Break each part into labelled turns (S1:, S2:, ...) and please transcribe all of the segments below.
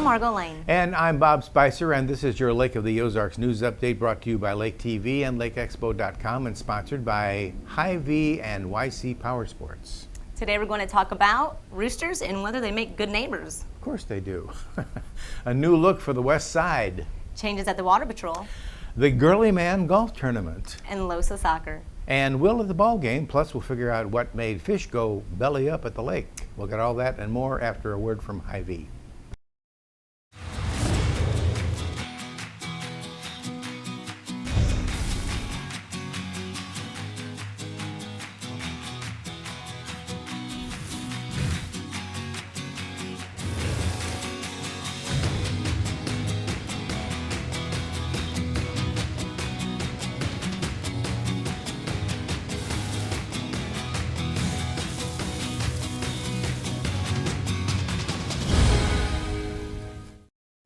S1: Margot Lane.
S2: And I'm Bob Spicer, and this is your Lake of the Ozarks news update brought to you by Lake TV and LakeExpo.com and sponsored by Hy-Vee and YC Power Sports.
S1: Today we're going to talk about roosters and whether they make good neighbors.
S2: Of course they do. A new look for the West Side.
S1: Changes at the Water Patrol.
S2: The Girlie Man Golf Tournament.
S1: And Losa Soccer.
S2: And Will at the ball game, plus we'll figure out what made fish go belly up at the lake. We'll get all that and more after a word from Hy-Vee.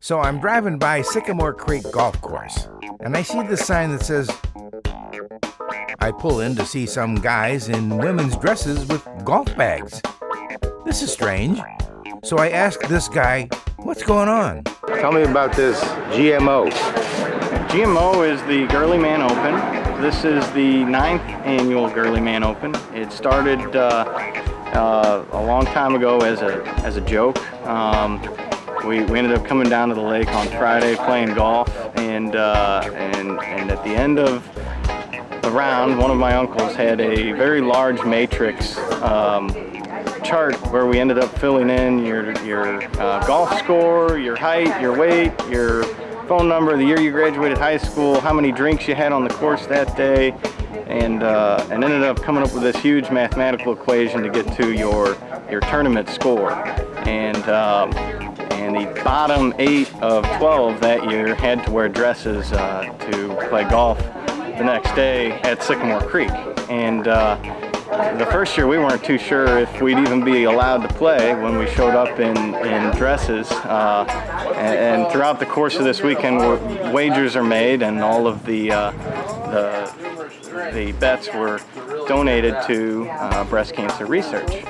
S2: So I'm driving by Sycamore Creek Golf Course, and I see this sign that says, I pull in to see some guys in women's dresses with golf bags. This is strange. So I asked this guy, what's going on? Tell me about this GMO.
S3: GMO is the Girlie Man Open. This is the 9th annual Girlie Man Open. It started a long time ago as a joke. We ended up coming down to the lake on Friday playing golf, and at the end of the round, one of my uncles had a very large matrix chart where we ended up filling in your golf score, your height, your weight, your phone number, the year you graduated high school, how many drinks you had on the course that day, and ended up coming up with this huge mathematical equation to get to your tournament score. And the bottom 8 of 12 that year had to wear dresses to play golf the next day at Sycamore Creek. And the first year we weren't too sure if we'd even be allowed to play when we showed up in dresses. And throughout the course of this weekend, wagers are made, and all of the bets were donated to breast cancer research.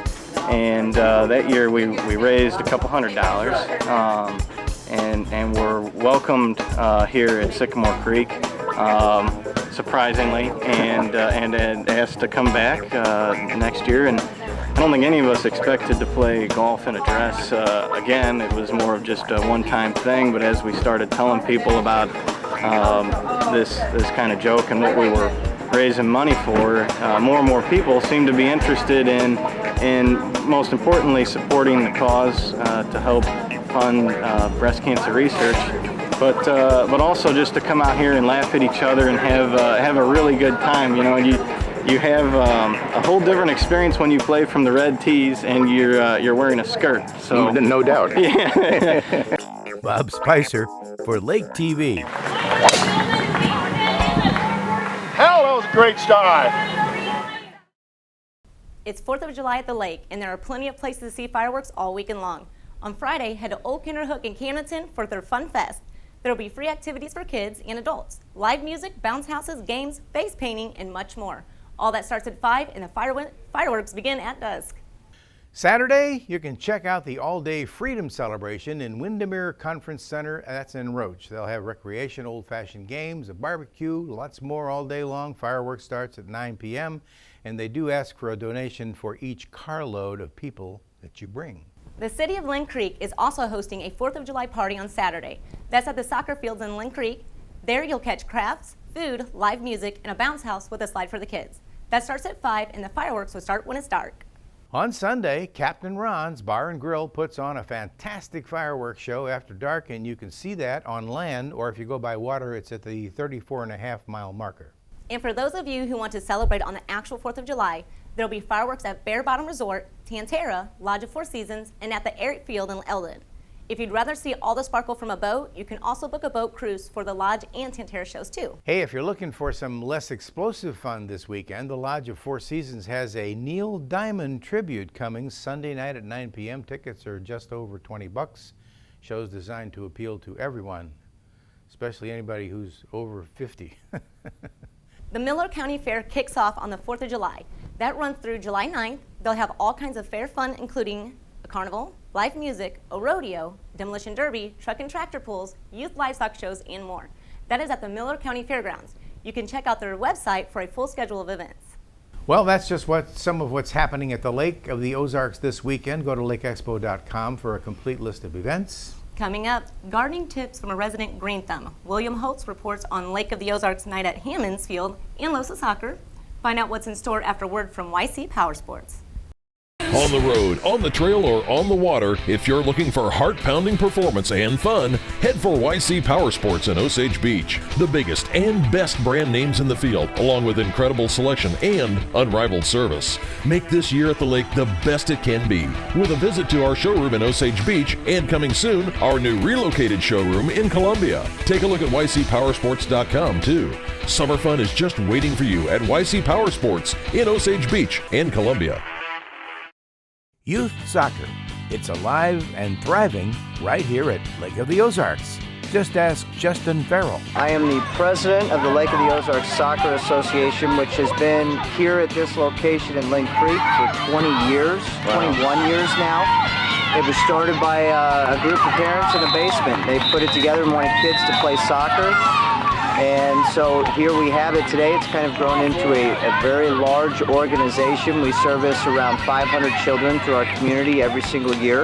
S3: And that year we raised a couple $100, and were welcomed here at Sycamore Creek, surprisingly, and asked to come back next year. And I don't think any of us expected to play golf in a dress again. It was more of just a one-time thing. But as we started telling people about this kind of joke and what we were raising money for, more and more people seem to be interested in most importantly supporting the cause to help fund breast cancer research, but also just to come out here and laugh at each other and have a really good time. You know, you have a whole different experience when you play from the red tees and you're wearing a skirt. So
S2: no doubt.
S3: Yeah.
S2: Bob Spicer for Lake TV.
S4: Hell, that was a great start.
S1: It's 4th of July at the lake, and there are plenty of places to see fireworks all weekend long. On Friday, head to Old Kinderhook in Camdenton for their Fun Fest. There will be free activities for kids and adults, live music, bounce houses, games, face painting, and much more. All that starts at 5, and the fireworks begin at dusk.
S2: Saturday, you can check out the all-day Freedom Celebration in Windermere Conference Center. That's in Roach. They'll have recreation, old-fashioned games, a barbecue, lots more all day long. Fireworks starts at 9 p.m., and they do ask for a donation for each carload of people that you bring.
S1: The city of Lynn Creek is also hosting a 4th of July party on Saturday. That's at the soccer fields in Lynn Creek. There you'll catch crafts, food, live music, and a bounce house with a slide for the kids. That starts at 5, and the fireworks will start when it's dark.
S2: On Sunday, Captain Ron's Bar and Grill puts on a fantastic fireworks show after dark, and you can see that on land, or if you go by water, it's at the 34.5-mile marker.
S1: And for those of you who want to celebrate on the actual 4th of July, there will be fireworks at Bear Bottom Resort, Tantera, Lodge of Four Seasons, and at the Airfield in Eldon. If you'd rather see all the sparkle from a boat, you can also book a boat cruise for the Lodge and Tantera shows too.
S2: Hey, if you're looking for some less explosive fun this weekend, the Lodge of Four Seasons has a Neil Diamond tribute coming Sunday night at 9 p.m. Tickets are just over $20. Shows designed to appeal to everyone, especially anybody who's over 50.
S1: The Miller County Fair kicks off on the 4th of July. That runs through July 9th. They'll have all kinds of fair fun, including a carnival, live music, a rodeo, demolition derby, truck and tractor pulls, youth livestock shows, and more. That is at the Miller County Fairgrounds. You can check out their website for a full schedule of events.
S2: Well, that's just some of what's happening at the Lake of the Ozarks this weekend. Go to lakeexpo.com for a complete list of events.
S1: Coming up, gardening tips from a resident green thumb. William Holtz reports on Lake of the Ozarks night at Hammond's Field and Losa Soccer. Find out what's in store after word from YC Power Sports.
S5: On the road, on the trail, or on the water, if you're looking for heart-pounding performance and fun, head for YC Power Sports in Osage Beach. The biggest and best brand names in the field, along with incredible selection and unrivaled service. Make this year at the lake the best it can be, with a visit to our showroom in Osage Beach and coming soon, our new relocated showroom in Columbia. Take a look at ycpowersports.com too. Summer fun is just waiting for you at YC Power Sports in Osage Beach and Columbia.
S2: Youth soccer. It's alive and thriving right here at Lake of the Ozarks. Just ask Justin Farrell.
S6: I am the president of the Lake of the Ozarks Soccer Association, which has been here at this location in Lynn Creek for 20 years, 21 years now. It was started by a group of parents in a basement. They put it together and wanted kids to play soccer. And so here we have it today. It's kind of grown into a very large organization. We service around 500 children through our community every single year.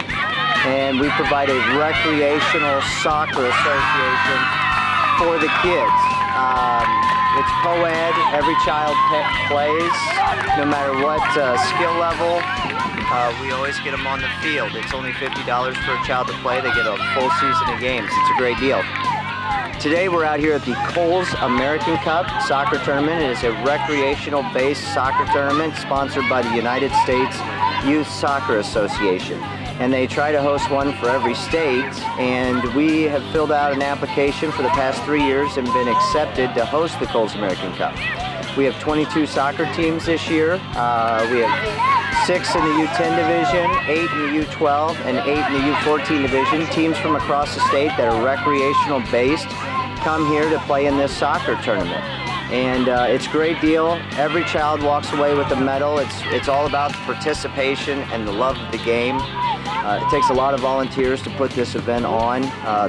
S6: And we provide a recreational soccer association for the kids. It's co-ed. Every child plays, no matter what skill level. We always get them on the field. It's only $50 for a child to play. They get a full season of games. It's a great deal. Today we're out here at the Coles American Cup soccer tournament. It is a recreational-based soccer tournament sponsored by the United States Youth Soccer Association. And they try to host one for every state, and we have filled out an application for the past 3 years and been accepted to host the Coles American Cup. We have 22 soccer teams this year. We have 6 in the U10 division, 8 in the U12, and 8 in the U14 division. Teams from across the state that are recreational based come here to play in this soccer tournament. And it's a great deal. Every child walks away with a medal. It's all about the participation and the love of the game. It takes a lot of volunteers to put this event on.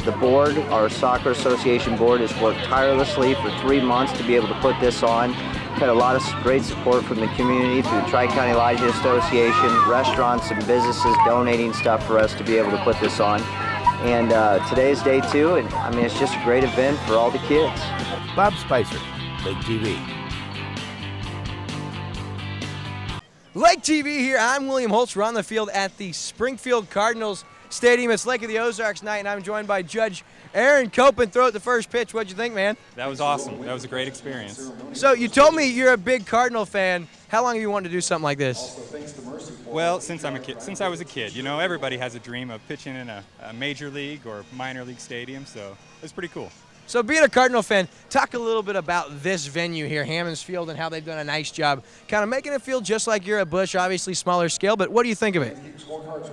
S6: The board, our soccer association board, has worked tirelessly for 3 months to be able to put this on. We've had a lot of great support from the community through the Tri-County Lodge Association, restaurants and businesses donating stuff for us to be able to put this on. And today is day 2, and I mean, it's just a great event for all the kids.
S2: Bob Spicer, Lake TV.
S7: Lake TV here. I'm William Holtz. We're on the field at the Springfield Cardinals Stadium. It's Lake of the Ozarks night, and I'm joined by Judge Aaron Copen. Throw at the first pitch. What'd you think, man?
S8: That was awesome. That was a great experience.
S7: So you told me you're a big Cardinal fan. How long have you wanted to do something like this?
S8: Well, since I was a kid, you know, everybody has a dream of pitching in a major league or minor league stadium, so it was pretty cool.
S7: So being a Cardinal fan, talk a little bit about this venue here, Hammond's Field, and how they've done a nice job kind of making it feel just like you're at Busch, obviously smaller scale, but what do you think of it?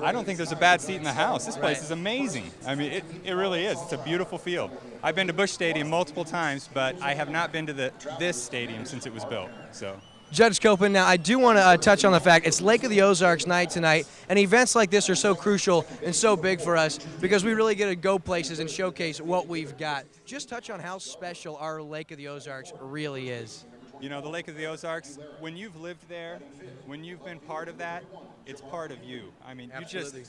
S8: I don't think there's a bad seat in the house. This place is amazing. I mean, it really is. It's a beautiful field. I've been to Busch Stadium multiple times, but I have not been to this stadium since it was built, so.
S7: Judge Copen, now I do want to touch on the fact it's Lake of the Ozarks night tonight, and events like this are so crucial and so big for us because we really get to go places and showcase what we've got. Just touch on how special our Lake of the Ozarks really is.
S8: You know, the Lake of the Ozarks, when you've lived there, when you've been part of that, it's part of you. I mean,
S7: Absolutely.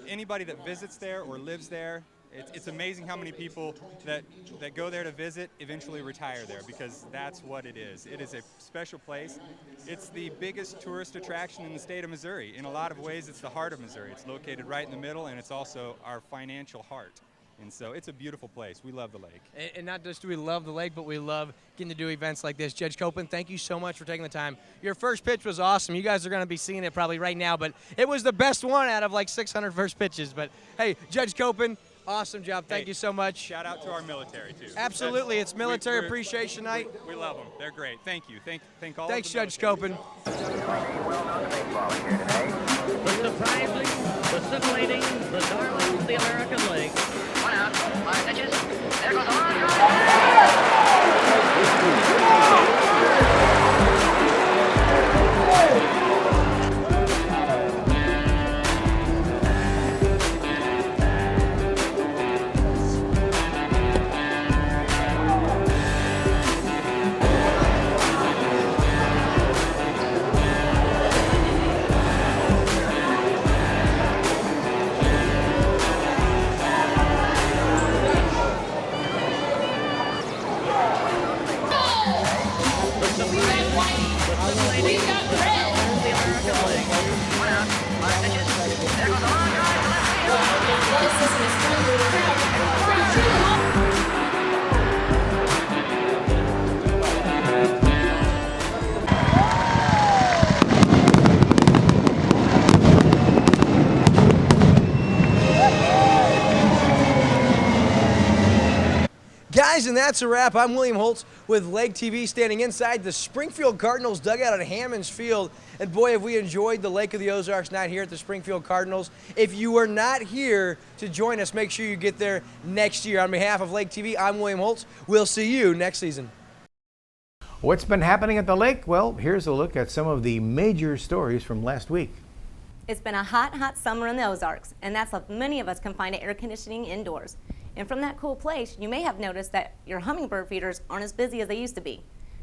S8: Anybody that visits there or lives there, it's amazing how many people that go there to visit eventually retire there, because that's what it is. It is a special place. It's the biggest tourist attraction in the state of Missouri. In a lot of ways, it's the heart of Missouri. It's located right in the middle, and it's also our financial heart. And so it's a beautiful place. We love the lake.
S7: And not just do we love the lake, but we love getting to do events like this. Judge Copen, thank you so much for taking the time. Your first pitch was awesome. You guys are going to be seeing it probably right now, but it was the best one out of like 600 first pitches. But, hey, Judge Copen, awesome job. Thank you so much.
S8: Shout out to our military, too.
S7: Absolutely. It's Military Appreciation Night.
S8: We love them. They're great. Thank you. Thank all
S7: Thanks,
S8: of the
S7: Judge
S8: military.
S7: Copen.
S9: The surprising, the scintillating, the darling, the American League. 1 out, 5 pitches. There goes the line. The American League. 1 out, 5 pitches. There goes a long drive to left
S7: Guys, and that's a wrap. I'm William Holtz with Lake TV, standing inside the Springfield Cardinals dugout at Hammons Field. And boy, have we enjoyed the Lake of the Ozarks night here at the Springfield Cardinals. If you are not here to join us, make sure you get there next year. On behalf of Lake TV, I'm William Holtz. We'll see you next season.
S2: What's been happening at the lake? Well, here's a look at some of the major stories from last week.
S1: It's been a hot, hot summer in the Ozarks, and that's left many of us confined to air conditioning indoors. And from that cool place, you may have noticed that your hummingbird feeders aren't as busy as they used to be.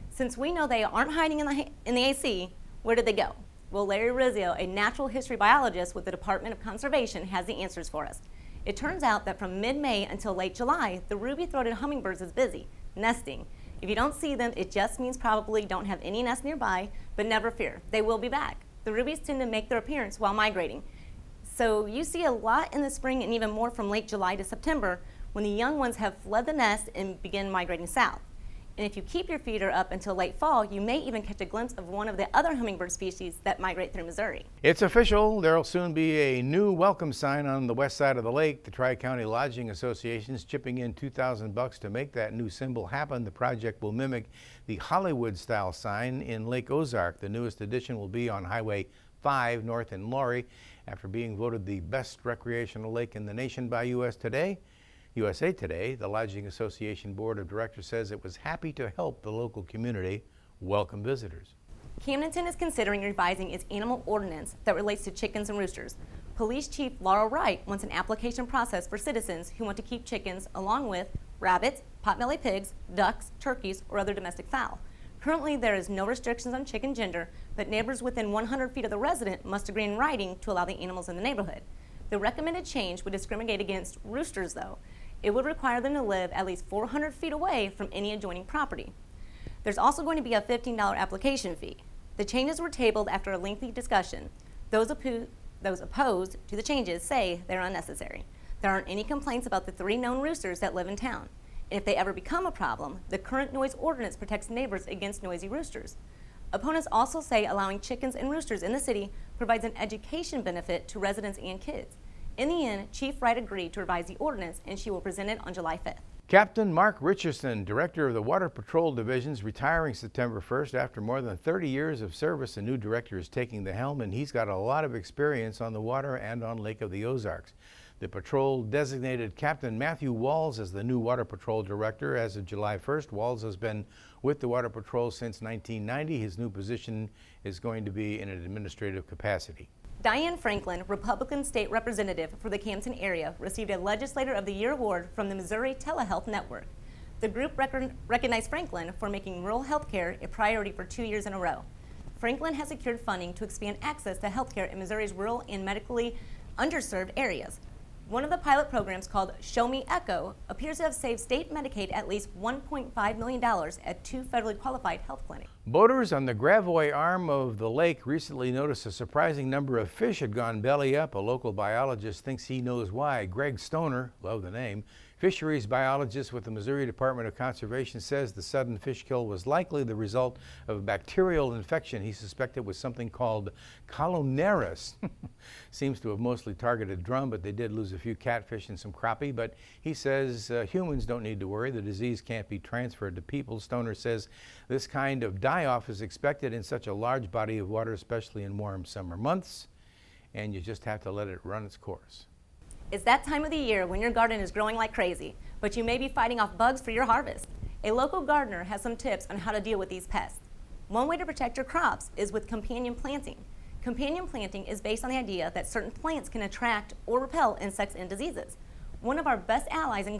S1: Since we know they aren't hiding in the AC, where did they go? Well, Larry Rizzio, a natural history biologist with the Department of Conservation, has the answers for us. It turns out that from mid-May until late July, the ruby-throated hummingbirds is busy, nesting. If you don't see them, it just means probably don't have any nest nearby, but never fear, they will be back. The rubies tend to make their appearance while migrating. So you see a lot in the spring and even more from late July to September, when the young ones have fled the nest and begin migrating south. And if you keep your feeder up until late fall, you may even catch a glimpse of one of the other hummingbird species that migrate through Missouri.
S2: It's official. There'll soon be a new welcome sign on the west side of the lake. The Tri-County Lodging Association is chipping in $2,000 to make that new symbol happen. The project will mimic the Hollywood-style sign in Lake Ozark. The newest addition will be on Highway 5 north in Laurie. After being voted the best recreational lake in the nation by USA Today, the Lodging Association Board of Directors says it was happy to help the local community welcome visitors.
S1: Camdenton is considering revising its animal ordinance that relates to chickens and roosters. Police Chief Laura Wright wants an application process for citizens who want to keep chickens along with rabbits, potbelly pigs, ducks, turkeys, or other domestic fowl. Currently, there is no restrictions on chicken gender, but neighbors within 100 feet of the resident must agree in writing to allow the animals in the neighborhood. The recommended change would discriminate against roosters, though. It would require them to live at least 400 feet away from any adjoining property. There's also going to be a $15 application fee. The changes were tabled after a lengthy discussion. Those opposed to the changes say they're unnecessary. There aren't any complaints about the 3 known roosters that live in town. And if they ever become a problem, the current noise ordinance protects neighbors against noisy roosters. Opponents also say allowing chickens and roosters in the city provides an education benefit to residents and kids. In the end, Chief Wright agreed to revise the ordinance, and she will present it on July 5th.
S2: Captain Mark Richardson, director of the Water Patrol Division, is retiring September 1st after more than 30 years of service. A new director is taking the helm, and he's got a lot of experience on the water and on Lake of the Ozarks. The patrol designated Captain Matthew Walls as the new Water Patrol Director as of July 1st. Walls has been with the Water Patrol since 1990. His new position is going to be in an administrative capacity.
S1: Diane Franklin, Republican State Representative for the Camden area, received a Legislator of the Year award from the Missouri Telehealth Network. The group recognized Franklin for making rural health care a priority for 2 years in a row. Franklin has secured funding to expand access to health care in Missouri's rural and medically underserved areas. One of the pilot programs, called Show Me Echo, appears to have saved state Medicaid at least $1.5 million at 2 federally qualified health clinics.
S2: Boaters on the Gravois arm of the lake recently noticed a surprising number of fish had gone belly up. A local biologist thinks he knows why. Greg Stoner, love the name, fisheries biologist with the Missouri Department of Conservation, says the sudden fish kill was likely the result of a bacterial infection. He suspected it was something called Columnaris. Seems to have mostly targeted drum, but they did lose a few catfish and some crappie. But he says humans don't need to worry. The disease can't be transferred to people. Stoner says this kind of die-off is expected in such a large body of water, especially in warm summer months, and you just have to let it run its course.
S1: It's that time of the year when your garden is growing like crazy, but you may be fighting off bugs for your harvest. A local gardener has some tips on how to deal with these pests. One way to protect your crops is with companion planting. Companion planting is based on the idea that certain plants can attract or repel insects and diseases. One of our best allies in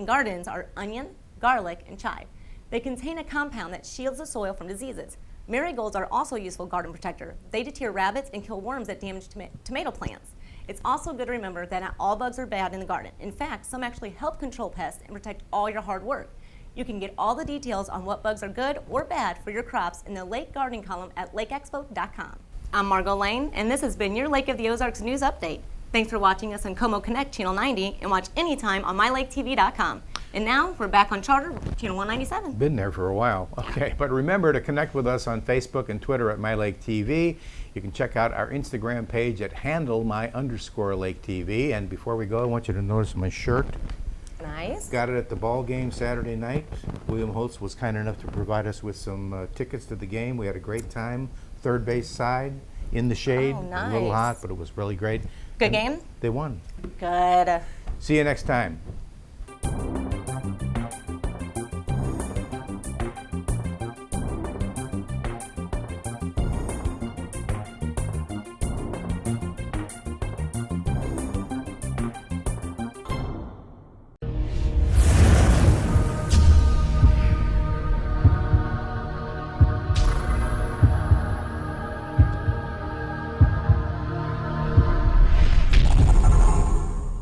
S1: gardens are onion, garlic, and chive. They contain a compound that shields the soil from diseases. Marigolds are also a useful garden protector. They deter rabbits and kill worms that damage tomato plants. It's also good to remember that not all bugs are bad in the garden. In fact, some actually help control pests and protect all your hard work. You can get all the details on what bugs are good or bad for your crops in the Lake Gardening column at lakeexpo.com. I'm Margot Lane, and this has been your Lake of the Ozarks News Update. Thanks for watching us on Como Connect Channel 90 and watch anytime on mylaketv.com. And now we're back on Charter Channel 197.
S2: Been there for a while. Okay, but remember to connect with us on Facebook and Twitter at MyLakeTV. You can check out our Instagram page at @my_LakeTV. And before we go, I want you to notice my shirt.
S1: Nice.
S2: Got it at the ball game Saturday night. William Holtz was kind enough to provide us with some tickets to the game. We had a great time. Third base side, in the shade.
S1: Oh, nice.
S2: A little hot, but it was really great.
S1: Good
S2: And
S1: game?
S2: they won.
S1: Good.
S2: See you next time.